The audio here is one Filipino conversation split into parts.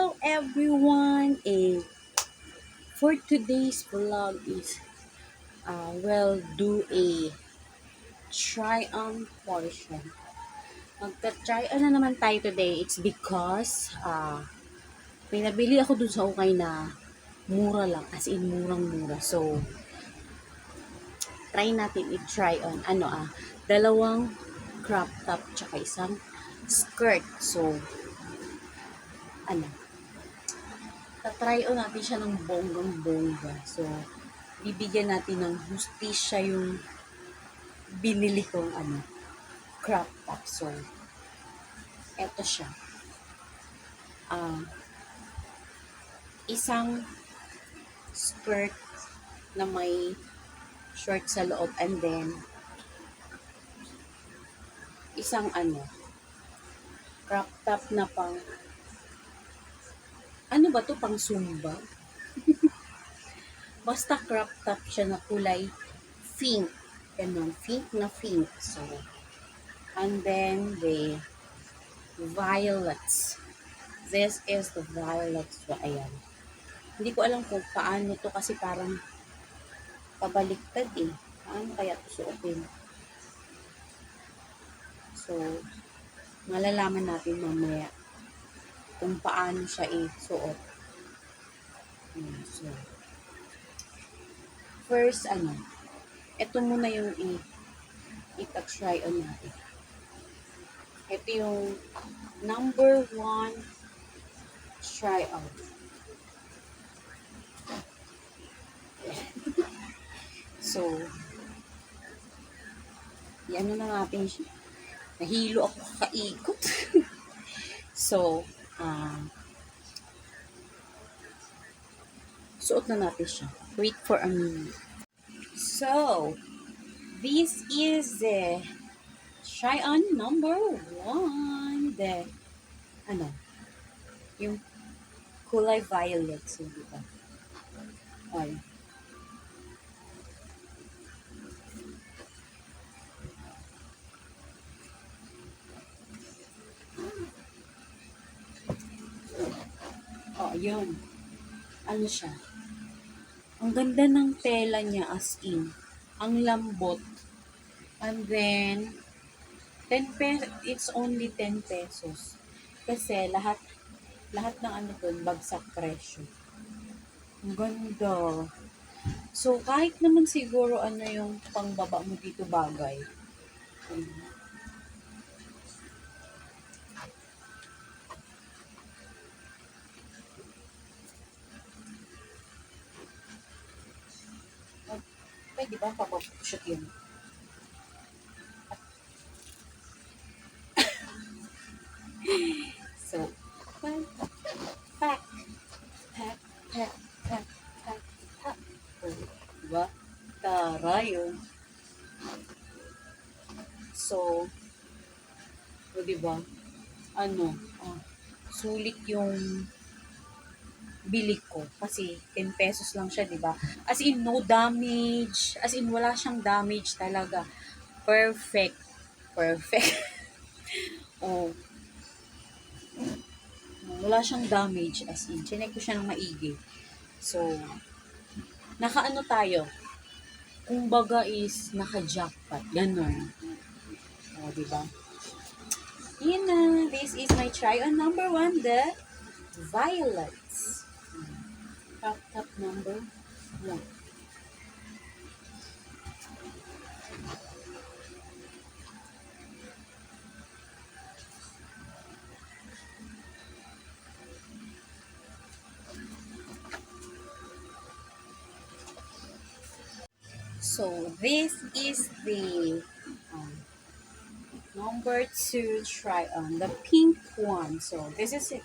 Hello everyone! For today's vlog is we'll do a try-on portion. Magka-try-on na naman tayo today. It's because may nabili ako dun sa ukay na mura lang. As in, murang-mura. So, try natin i-try-on. Dalawang crop top tsaka isang skirt. So, ano, tatry on natin siya ng bonggang-bongga. So, bibigyan natin ng hustisya yung binili kong crop top. So, eto siya. Isang skirt na may short sa loob and then isang crop top na ba to, pang Zumba? Basta crop top siya na kulay pink. Ganun, pink na pink. So, and then the violets. This is the violets. So, ayan. Hindi ko alam kung paano to kasi parang pabaliktad eh. Paano kaya to suotin? So, malalaman natin mamaya kung paano siya isuot. So, first, ito muna yung ita-try on natin. Ito yung number 1 try on. So, yan na natin siya. Nahilo ako kakaikot. So, suot na natin siya. Wait for a minute. So, this is the try on number 1. Yung kulay violet. So, diba? Ay. Oh, yun. Ano siya? Ang ganda ng tela niya as in. Ang lambot. And then, 10 pesos, it's only 10 pesos. Kasi lahat ng doon, bagsak presyo. Ang ganda. So, kahit naman siguro yung pangbaba mo dito bagay. Pwede ba papapusot yun? So, pack, pack, pack, pack, pack, pack, pack. Diba? Taray, oh. So, diba? Sulit yung bili ko. Kasi 10 pesos lang siya, diba? As in, no damage. As in, wala siyang damage talaga. Perfect. Perfect. Oh. Wala siyang damage. As in, chinek ko siya ng maigi. So, nakaano tayo? Kung baga is naka-jackpot. Ganon. O, diba? Yun na. This is my try on number 1, the violets. Top number 1. So, this is the number 2 try on, the pink one. So, this is it.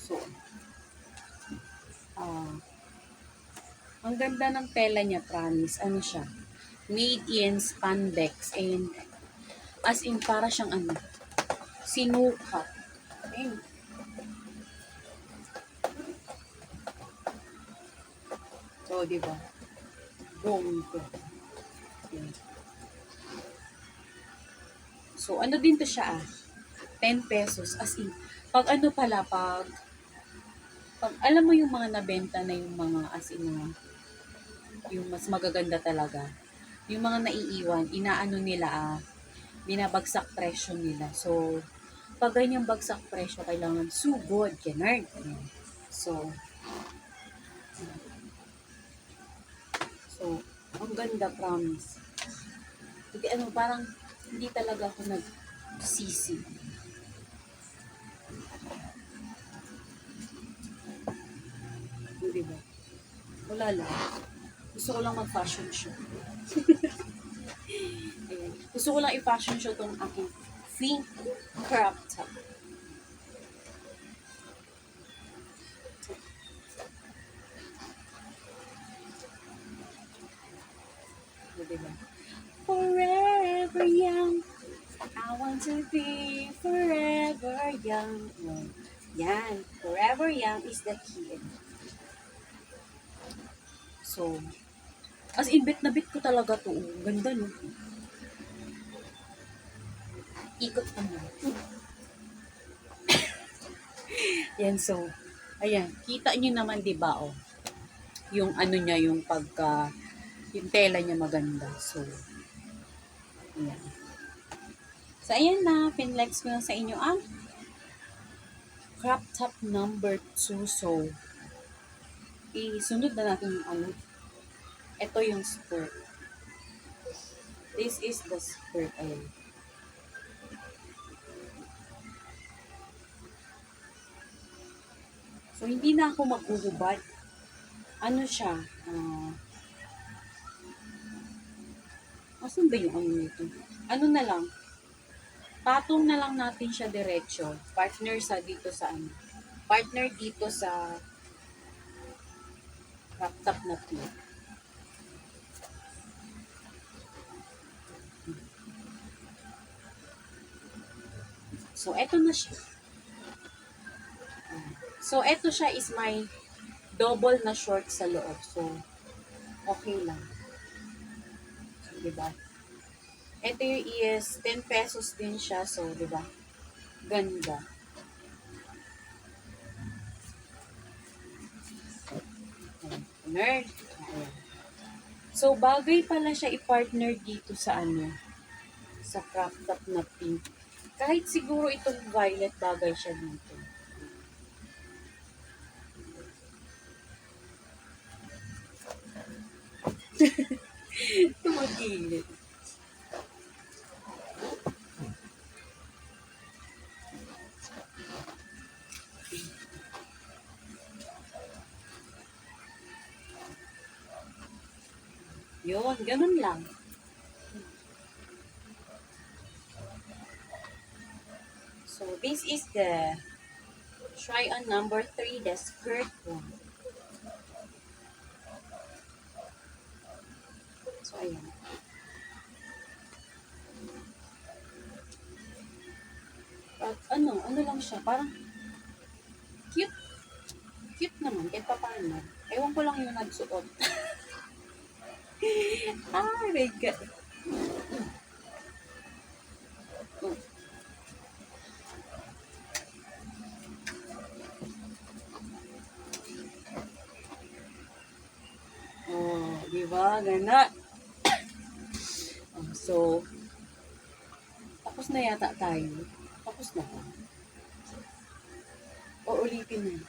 So, ang ganda ng tela niya, promise. Ano siya? Made in spandex. And, as in, para siyang sinukat. Ayun. So, diba? Boom ko. Okay. So, ano din to siya 10 pesos. As in, pag ano pala, pag alam mo yung mga nabenta na yung mga as in yung mas magaganda talaga. Yung mga naiiwan, inaano nila binabagsak presyo nila. So, pag ganyang bagsak presyo, kailangan sugod, ganun. So, so, ang ganda, promise. Hindi, parang, hindi talaga ako nagsisi. Diba? Wala lang. Gusto ko lang mag-fashion show. Ayan. Gusto ko lang i-fashion show tong aking pink crop top. Diba? Forever young, I want to be forever young. Yan. Forever young is the key. So, as in, bit na bit ko talaga to. Ganda, no? Ikot ka na. Yan, so, ayan. Kita nyo naman, di ba, yung ano niya, yung pagka, yung tela niya maganda. So, ayan. So, ayan na. Pinlex ko na sa inyo ang crop top number 2. So, isunod na natin yung ito yung skirt. This is the skirt. Ayan. So, hindi na ako maghuhubad. Ano siya? Asan ba yung ano nito? Ano na lang? Patong na lang natin siya diretso. Partner dito sa Partner dito sa crop top na to. So, eto na siya. So, eto siya is my double na short sa loob. So, okay lang. So, diba? Ito is 10 pesos din siya. So, diba? Ganda. Partner. Ayan. So, bagay pala siya i-partner dito sa sa crop top na pink. Kahit siguro itong violet bagay siya dito. Tumagilid. Yun, ganun lang. So, this is the try on number 3, the skirt one. So, ayan. Pag ano lang siya, parang cute. Cute naman, kahit pa paano. Ewan ko lang yung nagsuot. Ah, my God. Oh, di ba? Gana. So, tapos na yata tayo. Tapos na ba? O ulitin na.